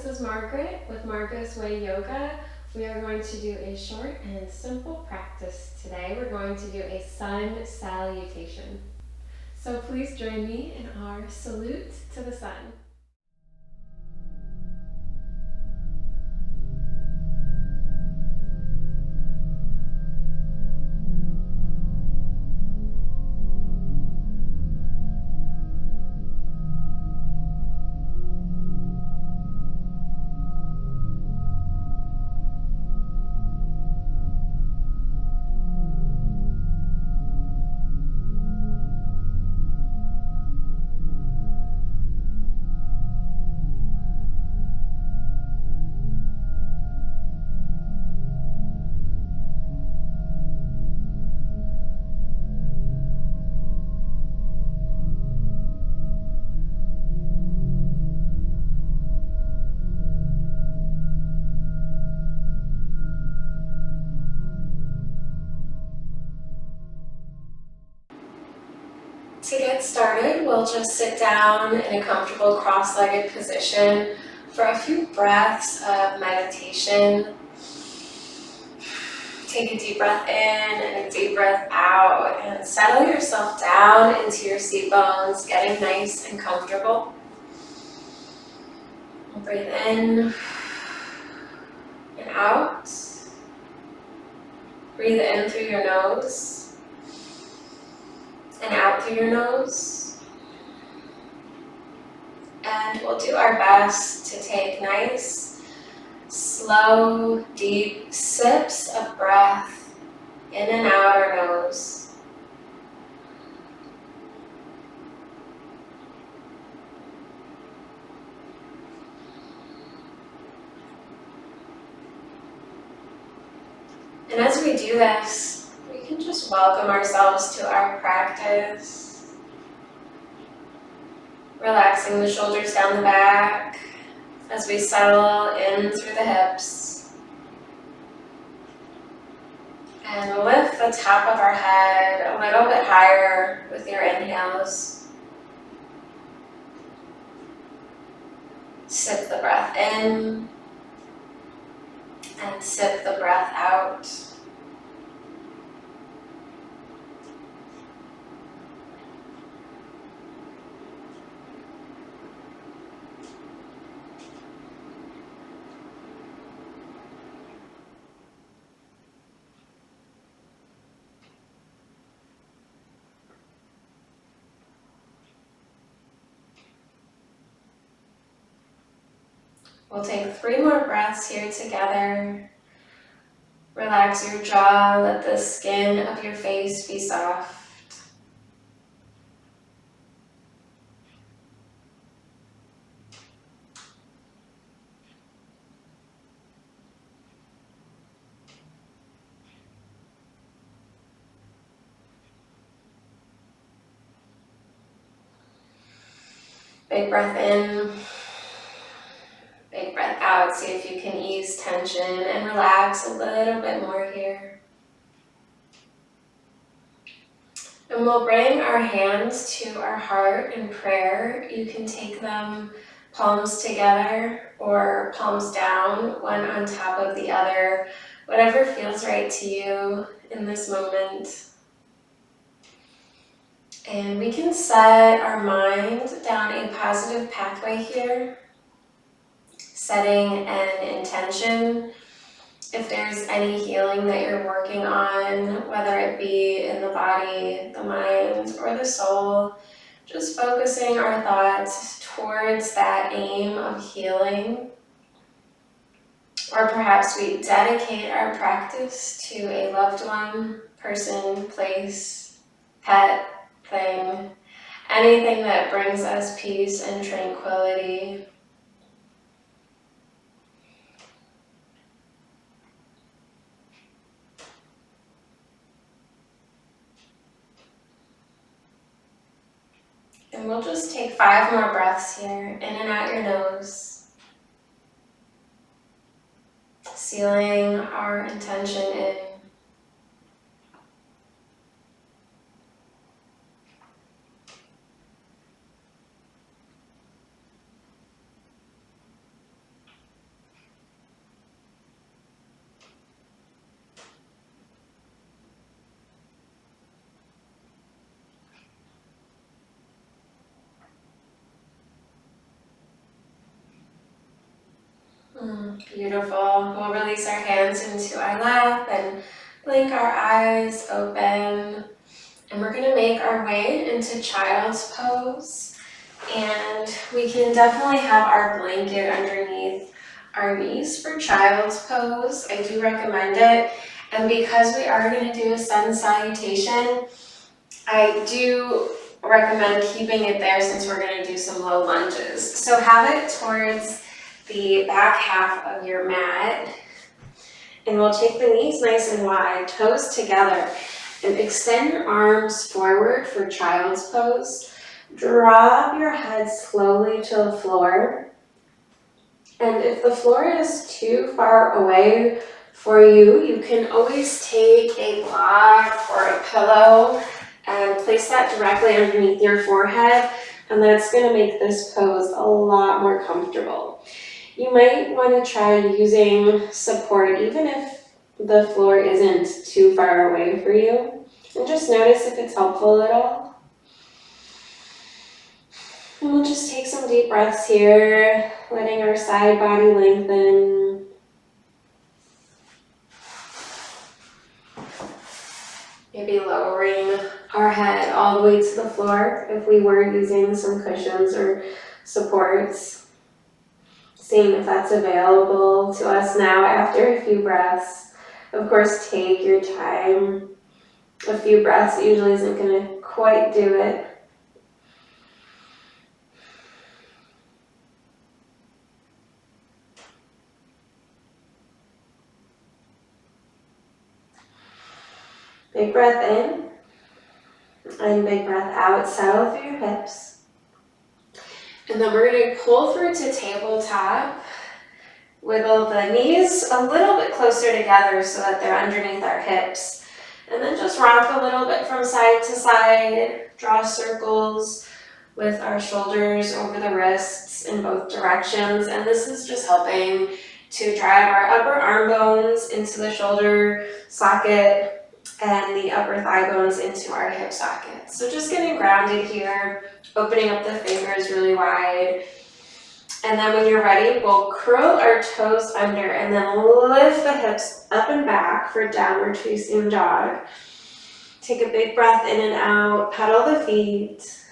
this is Margaret with Margaret's Way Yoga. We are going to do a short and simple practice today. We're going to do a sun salutation. So please join me in our salute to the sun. To get started, we'll just sit down in a comfortable cross-legged position for a few breaths of meditation. Take a deep breath in and a deep breath out and settle yourself down into your seat bones, getting nice and comfortable. Breathe in and out. Breathe in through your nose and out through your nose. And we'll do our best to take nice, slow, deep sips of breath in and out our nose. And as we do this, we can just welcome ourselves to our practice. Relaxing the shoulders down the back as we settle in through the hips. And lift the top of our head a little bit higher with your inhales. Sip the breath in and sip the breath out. We'll take 3 more breaths here together. Relax your jaw, let the skin of your face be soft. Big breath in. Big breath out, see if you can ease tension and relax a little bit more here. And we'll bring our hands to our heart in prayer. You can take them palms together or palms down, one on top of the other, whatever feels right to you in this moment. And we can set our mind down a positive pathway here. Setting an intention. If there's any healing that you're working on, whether it be in the body, the mind, or the soul, just focusing our thoughts towards that aim of healing. Or perhaps we dedicate our practice to a loved one, person, place, pet, thing, anything that brings us peace and tranquility. And we'll just take 5 more breaths here, in and out your nose. Sealing our intention in. Beautiful. We'll release our hands into our lap and blink our eyes open. And we're going to make our way into child's pose. And we can definitely have our blanket underneath our knees for child's pose. I do recommend it. And because we are going to do a sun salutation, I do recommend keeping it there since we're going to do some low lunges. So have it towards the back half of your mat. And we'll take the knees nice and wide, toes together, and extend your arms forward for child's pose. Drop your head slowly to the floor. And if the floor is too far away for you, you can always take a block or a pillow and place that directly underneath your forehead, and that's going to make this pose a lot more comfortable. You might want to try using support even if the floor isn't too far away for you, and just notice if it's helpful at all. And we'll just take some deep breaths here, letting our side body lengthen. Maybe lowering our head all the way to the floor if we were using some cushions or supports. Seeing if that's available to us now after a few breaths. Of course, take your time. A few breaths usually isn't going to quite do it. Big breath in and big breath out. Settle through your hips. And then we're going to pull through to tabletop. Wiggle the knees a little bit closer together so that they're underneath our hips. And then just rock a little bit from side to side. Draw circles with our shoulders over the wrists in both directions. And this is just helping to drive our upper arm bones into the shoulder socket and the upper thigh bones into our hip socket. So just getting grounded here, opening up the fingers really wide. And then when you're ready, we'll curl our toes under and then lift the hips up and back for downward facing dog. Take a big breath in and out, pedal the feet.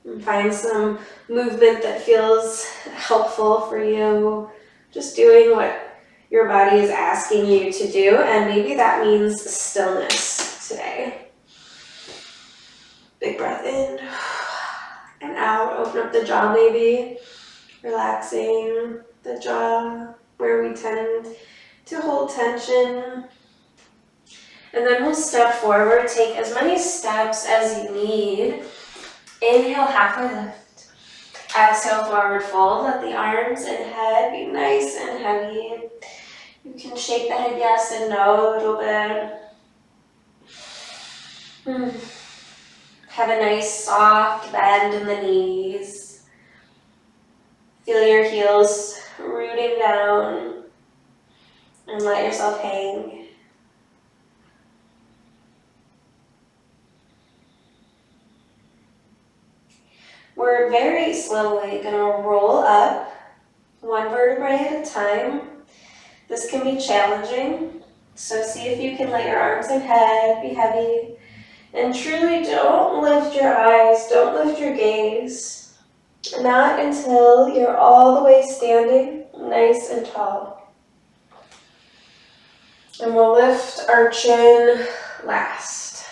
And find some movement that feels helpful for you. Just doing what your body is asking you to do, and maybe that means stillness today. Big breath in and out. Open up the jaw maybe, relaxing the jaw where we tend to hold tension. And then we'll step forward, take as many steps as you need. Inhale, halfway lift. Exhale, forward fold. Let the arms and head be nice and heavy. You can shake the head yes and no a little bit. Have a nice soft bend in the knees. Feel your heels rooting down and let yourself hang. We're very slowly going to roll up one vertebrae at a time. This can be challenging, so see if you can let your arms and head be heavy. And truly don't lift your eyes, don't lift your gaze. Not until you're all the way standing, nice and tall. And we'll lift our chin last.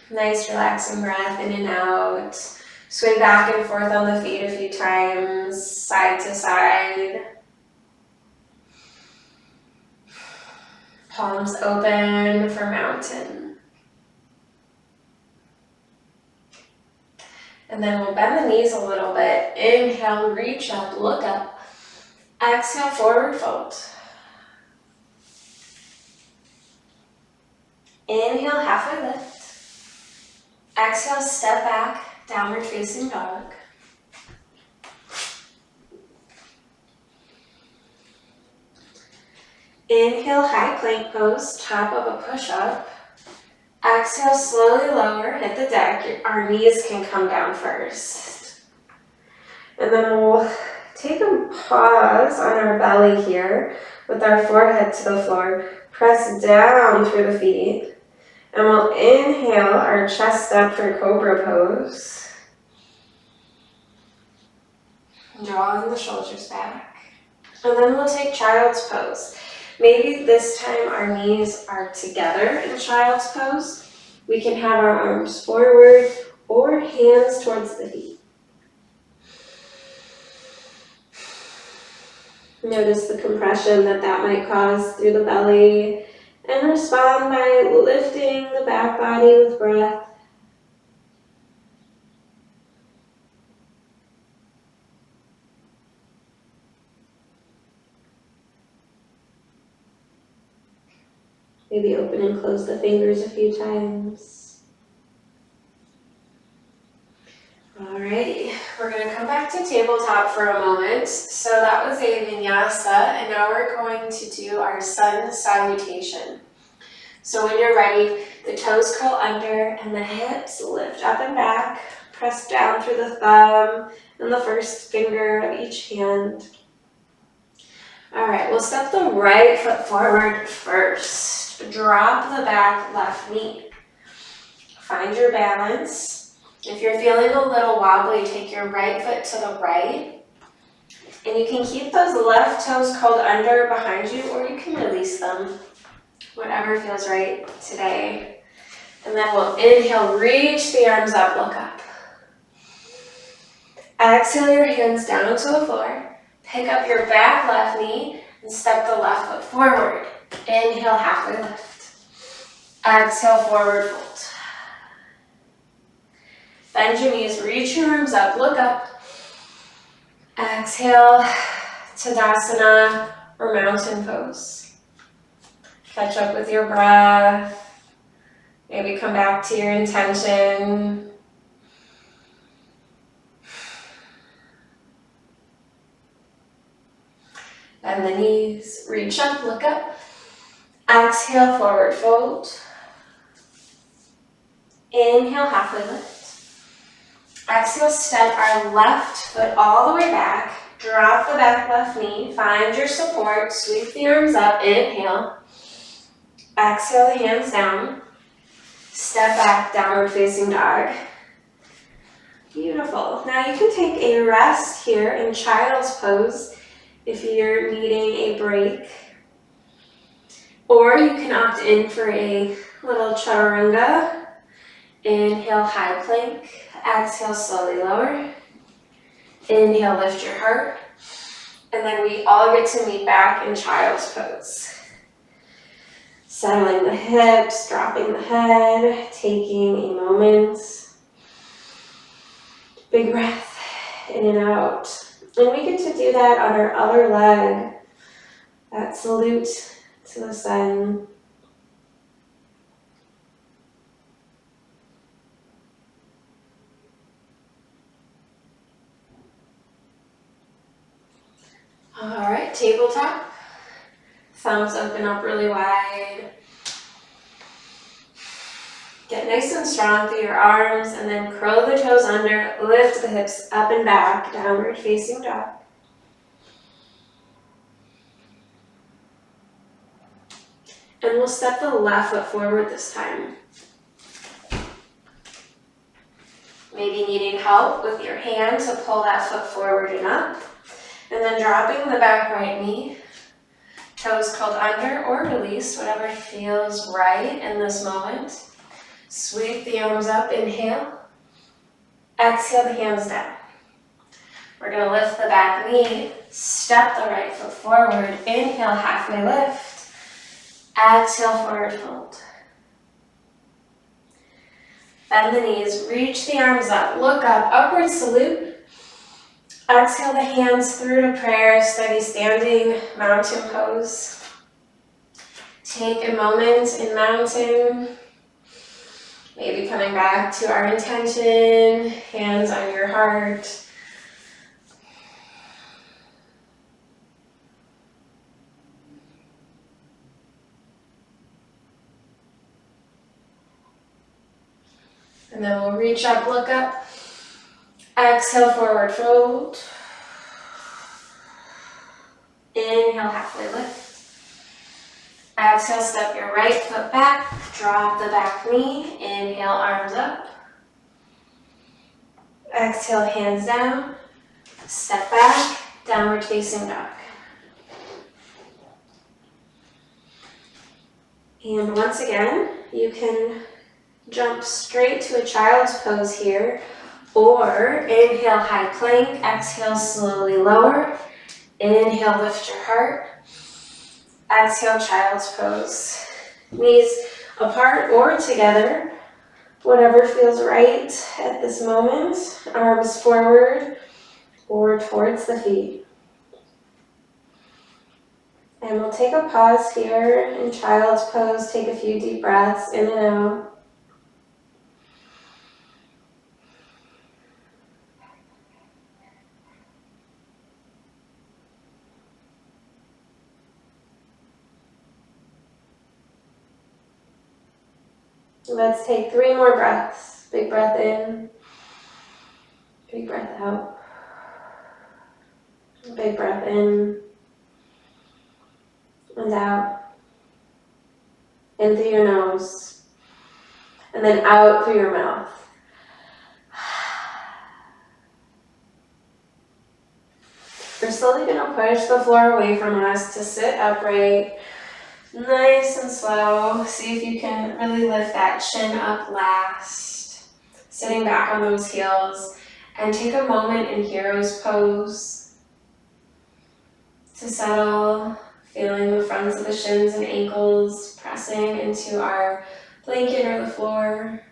Nice relaxing breath in and out. Swing back and forth on the feet a few times, side to side. Palms open for mountain. And then we'll bend the knees a little bit. Inhale, reach up, look up. Exhale, forward fold. Inhale, halfway lift. Exhale, step back, downward facing dog. Inhale, high plank pose, top of a push-up. Exhale, slowly lower, hit the deck. Our knees can come down first. And then we'll take a pause on our belly here with our forehead to the floor. Press down through the feet. And we'll inhale our chest up for Cobra Pose. Drawing the shoulders back. And then we'll take Child's Pose. Maybe this time our knees are together in Child's Pose. We can have our arms forward or hands towards the feet. Notice the compression that might cause through the belly, and respond by lifting the back body with breath. Maybe open and close the fingers a few times. Alrighty, we're going to come back to tabletop for a moment. So that was a vinyasa, and now we're going to do our sun salutation. So when you're ready, the toes curl under and the hips lift up and back. Press down through the thumb and the first finger of each hand. Alright, we'll step the right foot forward first. Drop the back left knee. Find your balance. If you're feeling a little wobbly, take your right foot to the right. And you can keep those left toes curled under behind you, or you can release them. Whatever feels right today. And then we'll inhale, reach the arms up, look up. Exhale your hands down to the floor. Pick up your back left knee and step the left foot forward. Inhale, halfway lift. Exhale, forward fold. Bend your knees, reach your arms up, look up. Exhale, Tadasana or mountain pose. Catch up with your breath. Maybe come back to your intention. Bend the knees, reach up, look up. Exhale, forward fold. Inhale, halfway lift. Exhale, step our left foot all the way back. Drop the back left knee. Find your support. Sweep the arms up. Inhale. Exhale the hands down. Step back, downward facing dog. Beautiful. Now you can take a rest here in Child's Pose if you're needing a break. Or you can opt in for a little chaturanga. Inhale, high plank. Exhale, slowly lower. Inhale, lift your heart. And then we all get to meet back in Child's Pose. Settling the hips, dropping the head, taking a moment. Big breath in and out. And we get to do that on our other leg. That salute to the sun. Alright, tabletop. Thumbs open up really wide. Get nice and strong through your arms and then curl the toes under, lift the hips up and back, downward facing dog. And we'll step the left foot forward this time. Maybe needing help with your hand to pull that foot forward and up. And then dropping the back right knee. Toes curled under or release, whatever feels right in this moment. Sweep the arms up, inhale. Exhale the hands down. We're going to lift the back knee, step the right foot forward, inhale, halfway lift. Exhale, forward fold. Bend the knees, reach the arms up, look up, upward salute. Exhale the hands through to prayer, steady standing, mountain pose. Take a moment in mountain. Maybe coming back to our intention, hands on your heart. And then we'll reach up, look up. Exhale, forward fold. Inhale, halfway lift. Exhale, step your right foot back, drop the back knee, inhale, arms up. Exhale, hands down, step back, downward facing dog. And once again, you can jump straight to a child's pose here, or inhale, high plank, exhale, slowly lower. Inhale, lift your heart. Exhale, child's pose. Knees apart or together, whatever feels right at this moment. Arms forward or towards the feet. And we'll take a pause here in child's pose. Take a few deep breaths in and out. Let's take 3 more breaths. Big breath in, big breath out. Big breath in and out. In through your nose and then out through your mouth. We're slowly going to push the floor away from us to sit upright. Nice and slow. See if you can really lift that chin up last. Sitting back on those heels. And take a moment in hero's pose to settle, feeling the fronts of the shins and ankles pressing into our blanket or the floor.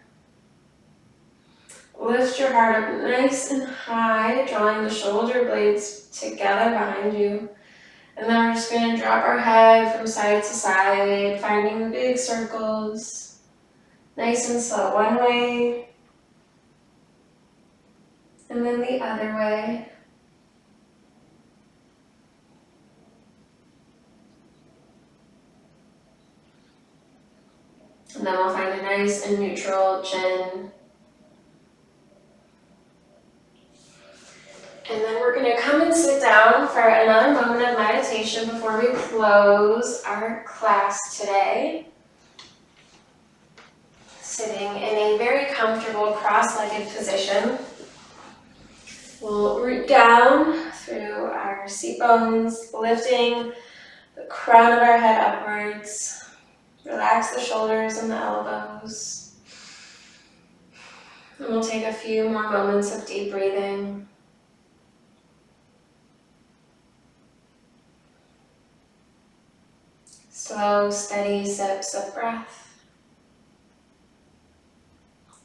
Lift your heart up nice and high, drawing the shoulder blades together behind you. And then we're just going to drop our head from side to side, finding the big circles. Nice and slow. One way. And then the other way. And then we'll find a nice and neutral chin. And then we're going to come and sit down for another moment of meditation before we close our class today. Sitting in a very comfortable cross-legged position. We'll root down through our seat bones, lifting the crown of our head upwards. Relax the shoulders and the elbows. And we'll take a few more moments of deep breathing. Slow, steady sips of breath.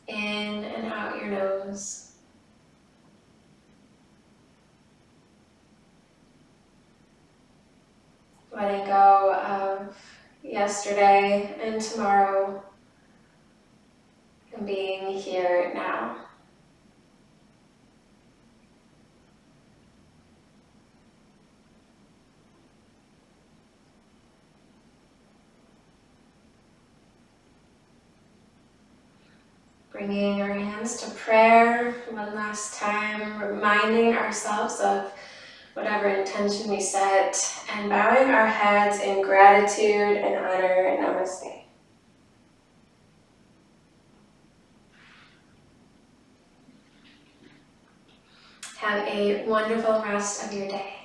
In and out your nose. Letting go of yesterday and tomorrow and being here now. Bringing our hands to prayer one last time, reminding ourselves of whatever intention we set, and bowing our heads in gratitude and honor. Namaste. Have a wonderful rest of your day.